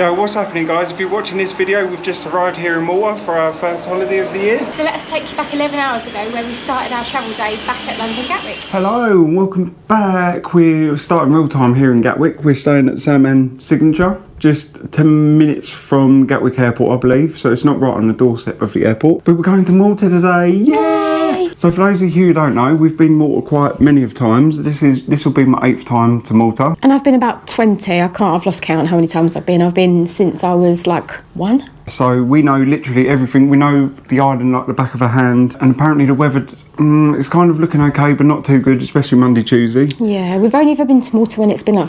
Now, what's happening, guys? If you're watching this video, we've just arrived here in Malta for our first holiday of the year. So let us take you back 11 hours ago where we started our travel day back at London Gatwick. Hello and welcome back. We're starting real time here in Gatwick. We're staying at Sandman Signature, just 10 minutes from Gatwick Airport, I believe. So it's not right on the doorstep of the airport. But we're going to Malta today. Yay! So for those of you who don't know, we've been Malta quite many of times. This will be my 8th time to Malta. And I've been about 20. I've lost count how many times I've been. I've been since I was like 1. So we know literally everything. We know the island like the back of our hand. And apparently the weather is kind of looking okay, but not too good, especially Monday, Tuesday. Yeah, we've only ever been to Malta when it's been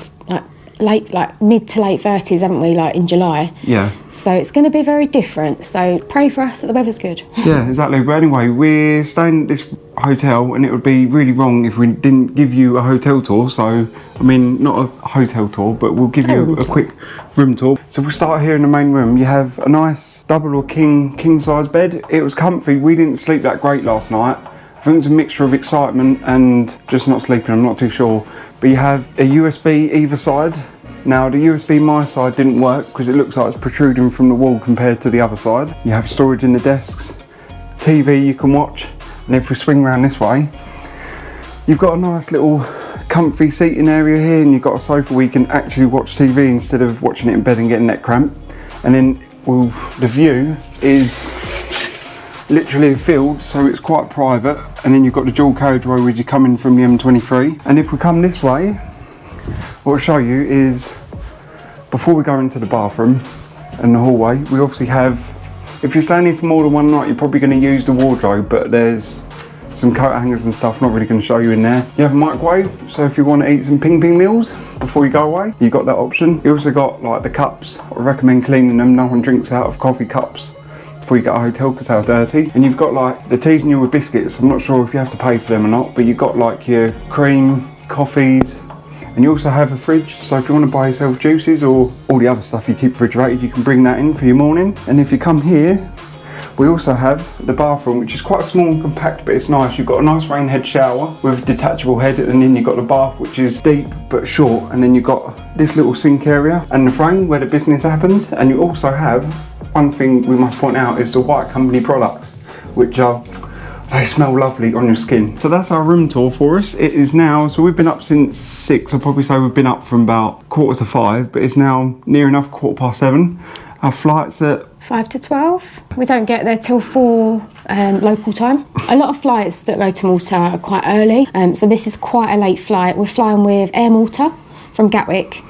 like mid to late 30s, haven't we, like in July? Yeah. So it's going to be very different. So pray for us that the weather's good. Yeah, exactly. But anyway, we're staying at this hotel and it would be really wrong if we didn't give you a hotel tour. So, I mean, not a hotel tour, but we'll give you a quick room tour. So we'll start here in the main room. You have a nice double or king size bed. It was comfy. We didn't sleep that great last night. I think it's a mixture of excitement and just not sleeping, I'm not too sure. But you have a USB either side. Now the USB my side didn't work because it looks like it's protruding from the wall compared to the other side. You have storage in the desks, TV you can watch, and if we swing around this way, you've got a nice little comfy seating area here, and you've got a sofa where you can actually watch TV instead of watching it in bed and getting neck cramp. And then the view is literally a field, so it's quite private, and then you've got the dual carriageway where you come in from the M23. And if we come this way, what I'll show you is, before we go into the bathroom and the hallway, we obviously have, if you're staying here for more than one night, you're probably going to use the wardrobe, but there's some coat hangers and stuff, not really going to show you in there. You have a microwave, so if you want to eat some ping meals before you go away, you've got that option. You also got like the cups. I recommend cleaning them. No one drinks out of coffee cups before you get a hotel because they're dirty. And you've got like the teas and your biscuits. I'm not sure if you have to pay for them or not, but you've got like your cream, coffees, and you also have a fridge, so if you want to buy yourself juices or all the other stuff you keep refrigerated, you can bring that in for your morning. And if you come here, we also have the bathroom, which is quite small and compact, but it's nice. You've got a nice rain head shower with a detachable head, and then you've got the bath, which is deep but short, and then you've got this little sink area and the frame where the business happens. And you also have, one thing we must point out, is the White Company products, which are, they smell lovely on your skin. So that's our room tour for us. It is now, so we've been up since 6. I'll probably say we've been up from about 5:15, but it's now near enough 7:15. Our flight's at 5 to 12. We don't get there till 4 local time. A lot of flights that go to Malta are quite early, so this is quite a late flight. We're flying with Air Malta from Gatwick,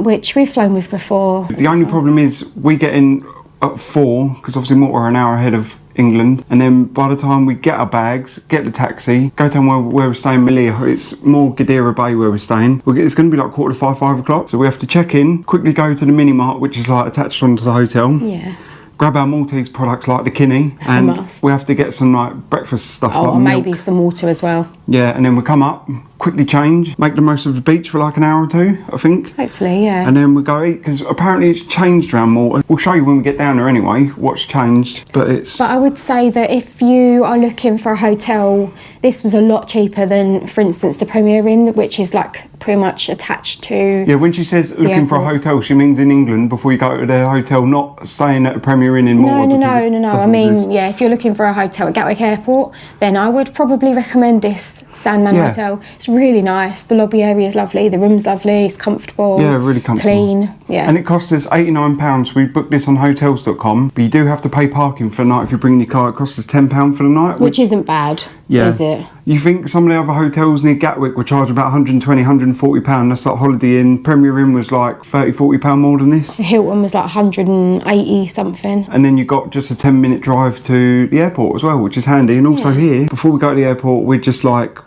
which we've flown with before. The only problem is we get in at 4, because obviously Malta are an hour ahead of England, and then by the time we get our bags, get the taxi, go down where we're staying, Mellieha, it's more Gadira Bay where we're staying. It's going to be like 5:45, 5 o'clock, so we have to check in, quickly go to the mini mart, which is like attached onto the hotel. Yeah. Grab our Maltese products like the kinney, that's and a must. We have to get some like breakfast stuff. Oh, like or milk. maybe some water as well. Yeah, and then we come up, quickly change, make the most of the beach for like an hour or 2, I think. Hopefully, yeah. And then we go eat, because apparently it's changed around Malta. We'll show you when we get down there anyway, what's changed, but it's... But I would say that if you are looking for a hotel, this was a lot cheaper than, for instance, the Premier Inn, which is like pretty much attached to... Yeah, when she says looking for a hotel, she means in England before you go to their hotel, not staying at a Premier Inn in Malta. No. I mean, yeah, if you're looking for a hotel at Gatwick Airport, then I would probably recommend this Sandman Hotel. It's really nice. The lobby area is lovely. The room's lovely. It's comfortable. Yeah, really comfortable. Clean. Yeah. And it cost us £89. We booked this on hotels.com, but you do have to pay parking for the night if you bring your car. It costs us £10 for the night. Which isn't bad, is it? You think some of the other hotels near Gatwick were charging about £120, £140. That's like Holiday Inn. Premier Inn was like £30, £40 more than this. The Hilton was like 180 something. And then you got just a 10-minute drive to the airport as well, which is handy. And also here, before we go to the airport, we're just shocked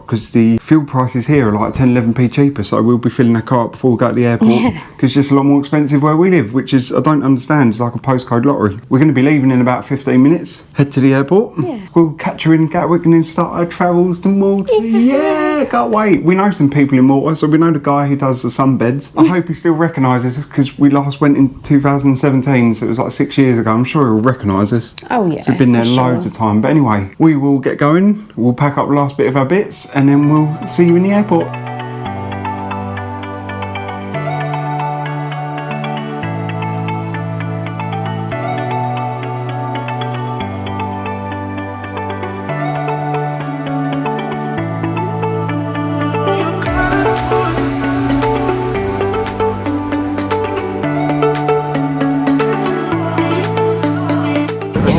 because the fuel prices here are like 10, 11p cheaper. So we'll be filling our car up before we go to the airport, because it's just a lot more expensive where we live, which is, I don't understand. It's like a postcode lottery. We're going to be leaving in about 15 minutes. Head to the airport. Yeah. We'll catch you in Gatwick and then start our travels to Malta. Yeah, can't wait. We know some people in Malta, so we know the guy who does the sunbeds. I hope he still recognises us, because we last went in 2017, so it was like 6 years ago. I'm sure he'll recognise us. Oh yeah, we've been there loads of time. But anyway, we will get going. We'll pack up the last bit of our bits, and then we'll see you in the airport.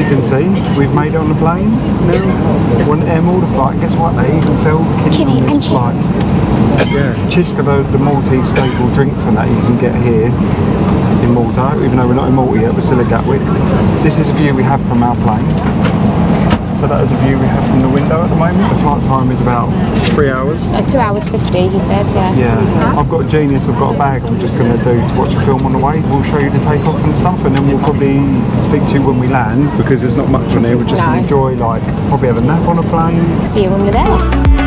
you can see, we've made it on the plane now. We're on Air Malta flight. Guess what? They even sell kidney on this flight. Yeah, Chiska, the Maltese staple drinks and that you can get here in Malta, even though we're not in Malta yet, we're still at Gatwick. This is a view we have from our plane. So that is a view we have from the window at the moment. The flight time is about 3 hours. 2 hours 50, he said, yeah. Yeah, I've got a Genius, I've got a bag I'm just going to do to watch a film on the way. We'll show you the takeoff and stuff, and then we'll probably speak to you when we land, because there's not much on here. We're just going to enjoy, like, probably have a nap on a plane. See you when we're there.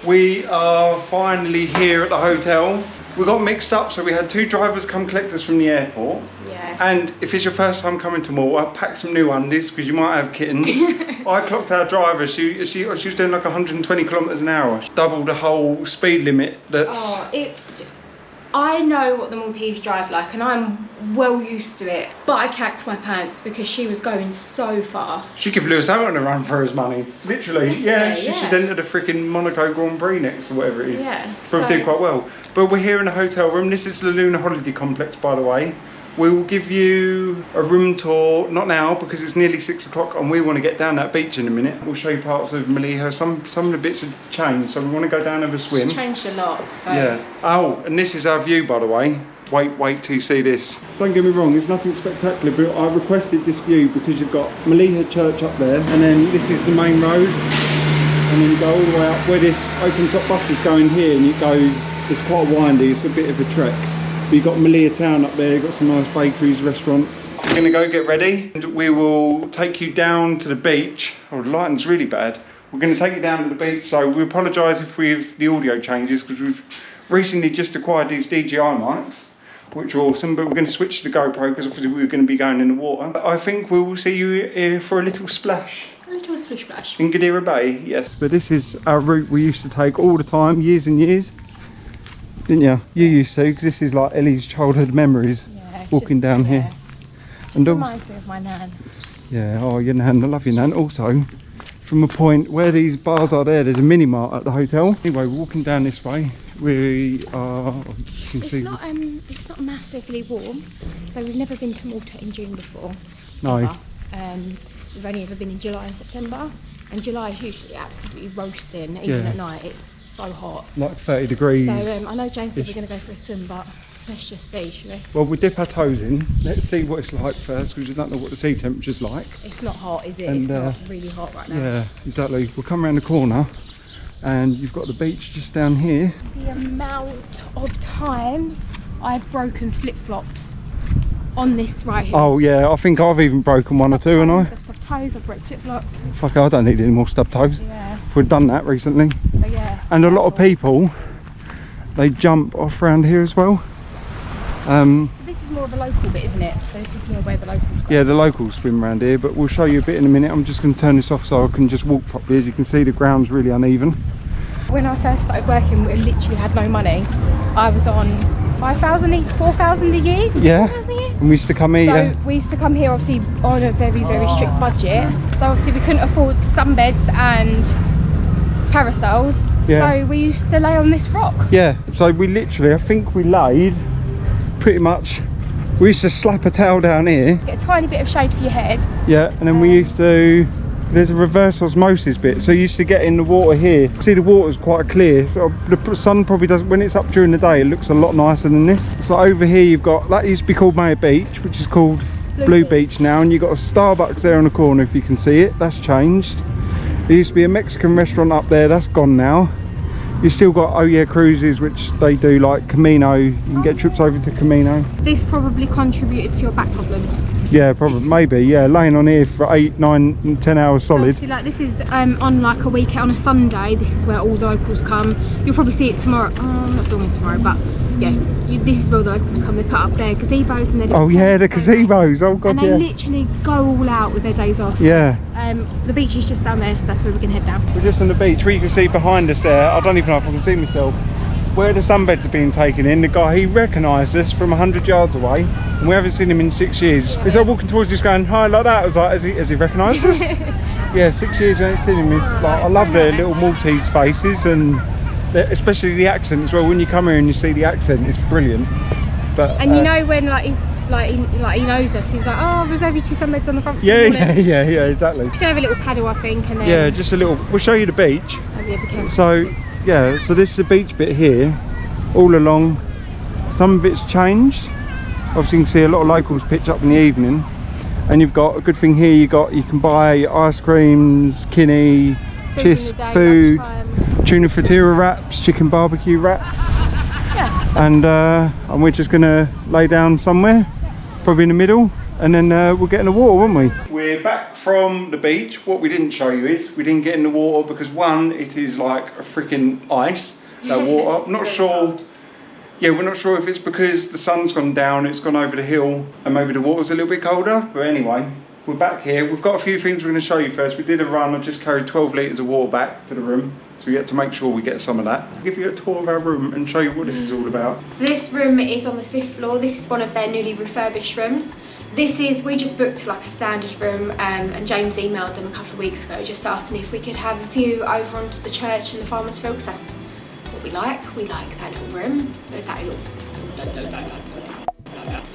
We are finally here at the hotel. We got mixed up, so we had 2 drivers come collect us from the airport. Yeah. And if it's your first time coming to Malta, pack some new undies because you might have kittens. I clocked our driver. She was doing like 120 kilometres an hour. Double the whole speed limit. I know what the Maltese drive like, and I'm well used to it. But I cacked my pants because she was going so fast. She gave Lewis Hamilton a run for his money, literally. Yeah, she should enter the freaking Monaco Grand Prix next or whatever it is. Yeah. Probably did quite well. But we're here in a hotel room. This is the Luna Holiday Complex, by the way. We will give you a room tour, not now because it's nearly 6 o'clock and we want to get down that beach in a minute. We'll show you parts of Mellieha. Some of the bits have changed, so we want to go down and have a swim. It's changed a lot, so. Yeah. Oh, and this is our view, by the way. Wait till you see this. Don't get me wrong, it's nothing spectacular, but I requested this view because you've got Mellieha Church up there, and then this is the main road, and then you go all the way up where this open top bus is going here, and it goes, it's quite windy, it's a bit of a trek. You've got Mellieha town up there, you've got some nice bakeries, restaurants. We're going to go get ready and we will take you down to the beach. Oh, the lighting's really bad. We're going to take you down to the beach, so we apologise if the audio changes because we've recently just acquired these DJI mics, which are awesome, but we're going to switch to the GoPro because obviously we're going to be going in the water. I think we will see you for a little splash. A little splish splash. In Gadira Bay, yes. But this is our route we used to take all the time, years and years. Didn't you? You used to, because this is like Ellie's childhood memories, walking down here. It reminds me of my nan. Yeah, oh, your nan, I love your nan. Also, from a point where these bars are there's a mini mart at the hotel. Anyway, we're walking down this way. We are, you can see. It's not massively warm, so we've never been to Malta in June before. No. We've only ever been in July and September, and July is usually absolutely roasting, even at night. It's so hot, like 30 degrees. So I know James said we're going to go for a swim, but let's just see, shall we? Well, we'll dip our toes in. Let's see what it's like first, because we don't know what the sea temperature's like. It's not hot, is it? And, it's not really hot right now. Yeah, exactly. We'll come around the corner and you've got the beach just down here. The amount of times I've broken flip-flops on this right here. Oh yeah, I think I've even broken one or two, haven't I? I've stubbed toes, I've broken flip-flops. Fuck, I don't need any more stub toes. Yeah. We've done that recently. But yeah. And a lot of people, they jump off around here as well. So this is more of a local bit, isn't it? So this is more where the locals go. Yeah, the locals swim around here, but we'll show you a bit in a minute. I'm just going to turn this off so I can just walk properly. As you can see, the ground's really uneven. When I first started working, we literally had no money. I was on 4,000 a year. Was yeah. 4,000 a year? And we used to come here. So we used to come here obviously on a very, very strict budget. So obviously we couldn't afford sunbeds and parasols. Yeah. So we used to lay on this rock. Yeah, so we literally, I think we laid pretty much, we used to slap a towel down here. Get a tiny bit of shade for your head. Yeah, and then we used to, there's a reverse osmosis bit, so you used to get in the water here. See, the water's quite clear. The sun probably doesn't, when it's up during the day, it looks a lot nicer than this. So over here you've got, that used to be called May Beach, which is called Blue Beach now, and you've got a Starbucks there on the corner if you can see it. That's changed. There used to be a Mexican restaurant up there, that's gone now. You've still got Oh Yeah cruises, which they do, like Camino. You can get trips over to Camino. This probably contributed to your back problems. Yeah, probably, maybe, yeah. Laying on here for 8, 9, 10 hours solid. Obviously, like this is on like a weekend, on a Sunday, this is where all the locals come. You'll probably see it tomorrow. Oh, I'm not filming tomorrow, but yeah, this is where the locals come. They put up their gazebos and their oh yeah, the gazebos, oh god, and they literally go all out with their days off. Yeah. The beach is just down there, so that's where we're going to head down. We're just on the beach, where you can see behind us there, I don't even know if I can see myself, where the sunbeds are being taken in. The guy, he recognised us from 100 yards away, and we haven't seen him in 6 years. He's like walking towards us going, hi, like that. I was like, has he recognised us? Yeah, 6 years I haven't seen him. It's like, I love their little Maltese faces, and especially the accent as well. When you come here and you see the accent, it's brilliant. But and you know when like he's like he knows us, he's like, oh, I'll reserve you 2 sunbeds on the front. Yeah, exactly. We're gonna have a little paddle, I think, and then yeah, just a little. We'll show you the beach. Oh, yeah, so yeah, so this is the beach bit here, all along. Some of it's changed. Obviously, you can see a lot of locals pitch up in the evening, and you've got a good thing here. You can buy ice creams, kinney, food, tuna frittata wraps, chicken barbecue wraps. Yeah. And we're just gonna lay down somewhere, probably in the middle, and then we'll get in the water, won't we? We're back from the beach. What we didn't show you is we didn't get in the water because one, it is like a freaking ice, that water. I'm not sure. Yeah, we're not sure if it's because the sun's gone down, it's gone over the hill, and maybe the water's a little bit colder. But anyway, we're back here. We've got a few things we're going to show you first. We did a run. I just carried 12 litres of water back to the room, so we get to make sure we get some of that. I'll give you a tour of our room and show you what this is all about. So this room is on the 5th floor. This is one of their newly refurbished rooms. We just booked like a standard room, and James emailed them a couple of weeks ago just asking if we could have a view over onto the church and the Farmer's Field, because that's what we like. We like that little room, that little...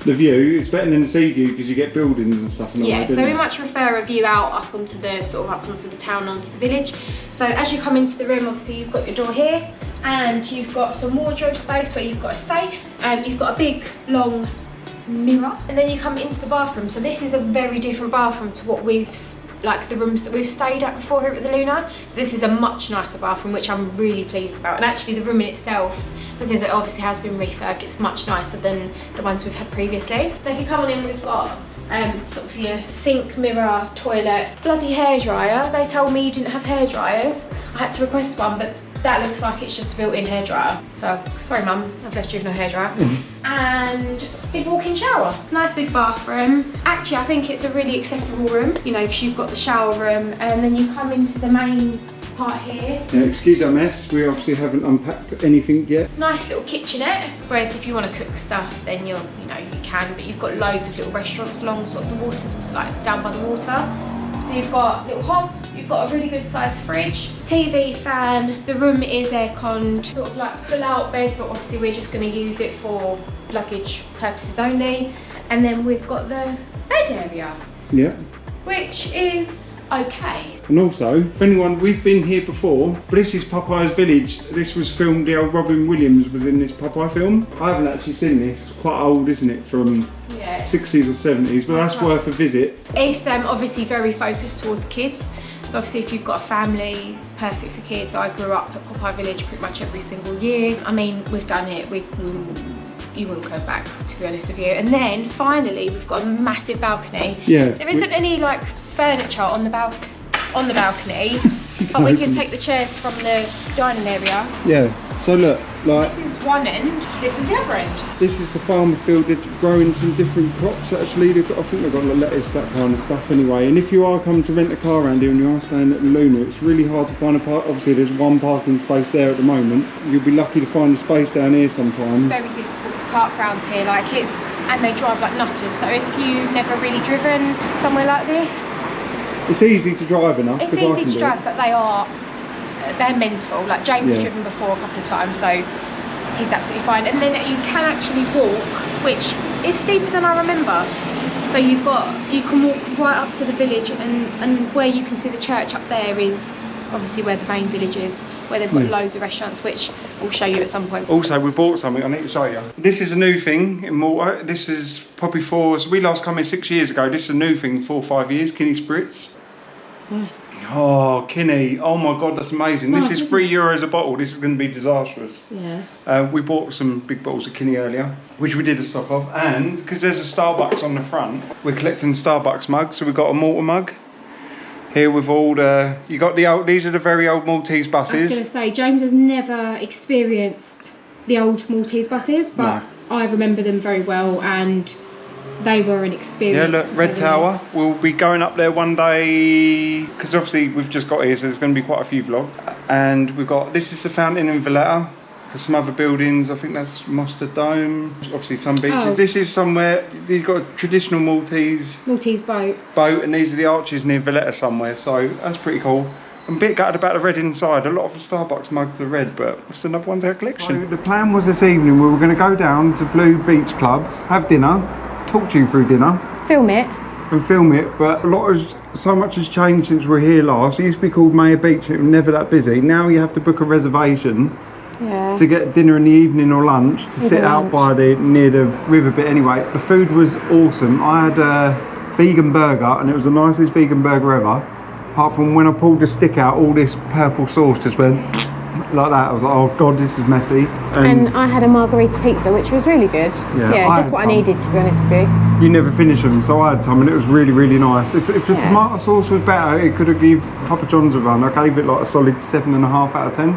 The view is better than the sea view because you get buildings and stuff. Yeah, so we much prefer a view out up onto the town, onto the village. So as you come into the room, obviously you've got your door here, and you've got some wardrobe space where you've got a safe, you've got a big long mirror, and then you come into the bathroom. So this is a very different bathroom to what the rooms that we've stayed at before here at the Luna. So this is a much nicer bathroom, which I'm really pleased about. And actually the room in itself, because it obviously has been refurbed, it's much nicer than the ones we've had previously. So if you come on in, we've got sort of your sink, mirror, toilet, bloody hairdryer. They told me you didn't have hairdryers. I had to request one, but that looks like it's just a built-in hairdryer. So, sorry mum, I've left you with no hairdryer. And big walk-in shower. Nice big bathroom. Actually, I think it's a really accessible room, you know, because you've got the shower room, and then you come into the main part here. Yeah, excuse our mess, we obviously haven't unpacked anything yet. Nice little kitchenette, whereas if you want to cook stuff, then you can, but you've got loads of little restaurants along sort of the waters, like down by the water. So you've got a little hob, you've got a really good sized fridge, TV, fan, the room is air-conned, sort of like pull-out bed, but obviously we're just going to use it for luggage purposes only. And then we've got the bed area. Yeah. Which is okay. And also, if anyone, we've been here before, but this is Popeye's village. This was filmed, the old Robin Williams was in this Popeye film. I haven't actually seen this, it's quite old, isn't it, from 60s or 70s, but that's worth a visit. It's obviously very focused towards kids. So obviously if you've got a family, it's perfect for kids. I grew up at Popeye Village pretty much every single year. I mean, we've done it, you will go back, to be honest with you. And then finally, we've got a massive balcony. Yeah. There isn't any like furniture on the balcony, but we can take the chairs from the dining area. Yeah, so look, like... This is one end, this is the other end. This is the farmer field. They're growing some different crops actually. I think they've got lettuce, that kind of stuff anyway. And if you are coming to rent a car around here and you are staying at the Luna, it's really hard to find a park. Obviously there's one parking space there at the moment. You'll be lucky to find a space down here sometimes. It's very difficult to park around here, and they drive like nutters. So if you've never really driven somewhere like this, it's easy to drive enough. It's easy to drive, but they're mental. Like James has driven before a couple of times, so he's absolutely fine. And then you can actually walk, which is steeper than I remember. So you can walk right up to the village, and where you can see the church up there is obviously where the main village is. where they've got loads of restaurants, which we'll show you at some point. Also, we bought something I need to show you. This is a new thing in Malta. This is probably so we last come here 6 years ago. This is a new thing, 4 or 5 years, Kinney Spritz. Nice. Oh, Kinney. Oh my God, that's amazing. Nice, this is €3 a bottle. This is going to be disastrous. Yeah. We bought some big bottles of Kinney earlier, which we did a stock of. And because there's a Starbucks on the front, we're collecting Starbucks mugs. So we've got a Malta mug here with all the... You got the old... These are the very old Maltese buses. I was going to say, James has never experienced the old Maltese buses, but I remember them very well, and they were an experience. Yeah, look, Red Tower. We'll be going up there one day, because obviously we've just got here, so there's going to be quite a few vlogs. And we've got, this is the fountain in Valletta. There's some other buildings, I think that's Mustard Dome. Obviously some beaches. Oh. This is somewhere, you've got a traditional Maltese boat, and these are the arches near Valletta somewhere, so that's pretty cool. I'm a bit gutted about the red inside. A lot of the Starbucks mugs are red, but it's another one to our collection. So the plan was this evening, we were going to go down to Blue Beach Club, have dinner, talk to you through dinner. Film it. And film it, but so much has changed since we were here last. It used to be called Mayor Beach, it was never that busy. Now you have to book a reservation to get dinner in the evening or lunch, to sit out by near the river bit anyway. The food was awesome. I had a vegan burger, and it was the nicest vegan burger ever. Apart from when I pulled the stick out, all this purple sauce just went like that. I was like, oh God, this is messy. And I had a margarita pizza, which was really good. Yeah, just what I needed, to be honest with you. You never finish them, so I had some, and it was really, really nice. If the tomato sauce was better, it could have given Papa John's a run. I gave it like a solid 7.5 out of 10.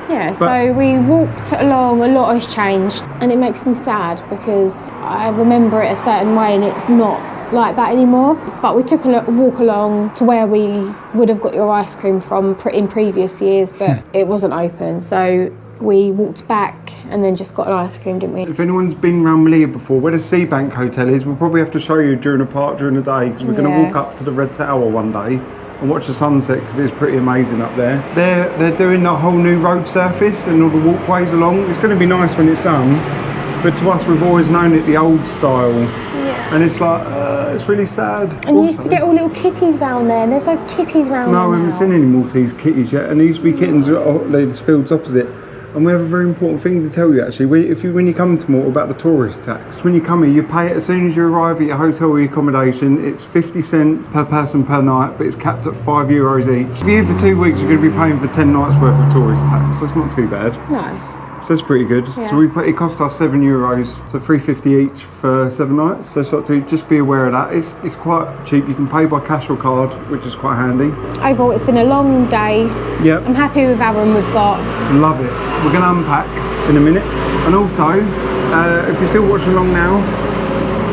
Yeah, so we walked along, a lot has changed, and it makes me sad because I remember it a certain way and it's not like that anymore. But we took a walk along to where we would have got your ice cream from in previous years, but it wasn't open, so we walked back and then just got an ice cream, didn't we? If anyone's been around Mellieha before, where the Sea Bank Hotel is, we'll probably have to show you during the park during the day, because we're going to walk up to the Red Tower one day and watch the sunset, because it's pretty amazing up there. They're doing a whole new road surface and all the walkways along. It's going to be nice when it's done, but to us we've always known it the old style. And it's like, it's really sad. And you used to get all little kitties round there, and there's no kitties round there. No, we haven't seen any Maltese kitties yet, and there used to be kittens at these fields opposite. And we have a very important thing to tell you actually. When you come to Malta, about the tourist tax. When you come here, you pay it as soon as you arrive at your hotel or your accommodation. It's 50 cents per person per night, but it's capped at €5 each. If you're here for 2 weeks, you're going to be paying for 10 nights worth of tourist tax, so it's not too bad. No. So that's pretty good. Yeah. So it cost us €7, so $3.50 each for 7 nights. So sort of just be aware of that. It's quite cheap. You can pay by cash or card, which is quite handy. Overall, it's been a long day. Yep. I'm happy with our room we've got. Love it. We're going to unpack in a minute. And also, if you're still watching along now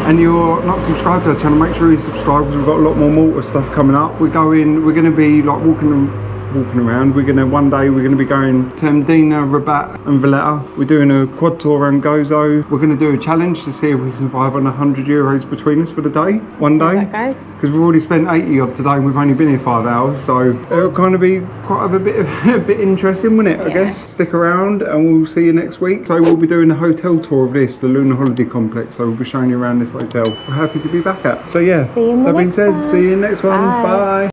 and you're not subscribed to our channel, make sure you subscribe, because we've got a lot more Malta stuff coming up. We're going to be like walking around. One day we're going to be going to Medina, Rabat and Valletta. We're doing a quad tour around Gozo. We're going to do a challenge to see if we can survive on €100 between us for the day, one day. Because we've already spent 80 odd today and we've only been here 5 hours, so it'll kind of be quite a bit interesting, won't it? I guess. Stick around and we'll see you next week. So we'll be doing a hotel tour of this, the Lunar Holiday Complex. So we'll be showing you around this hotel. We're happy to be back at. So yeah, See you in the that being next said, one. see you in the next one. Bye.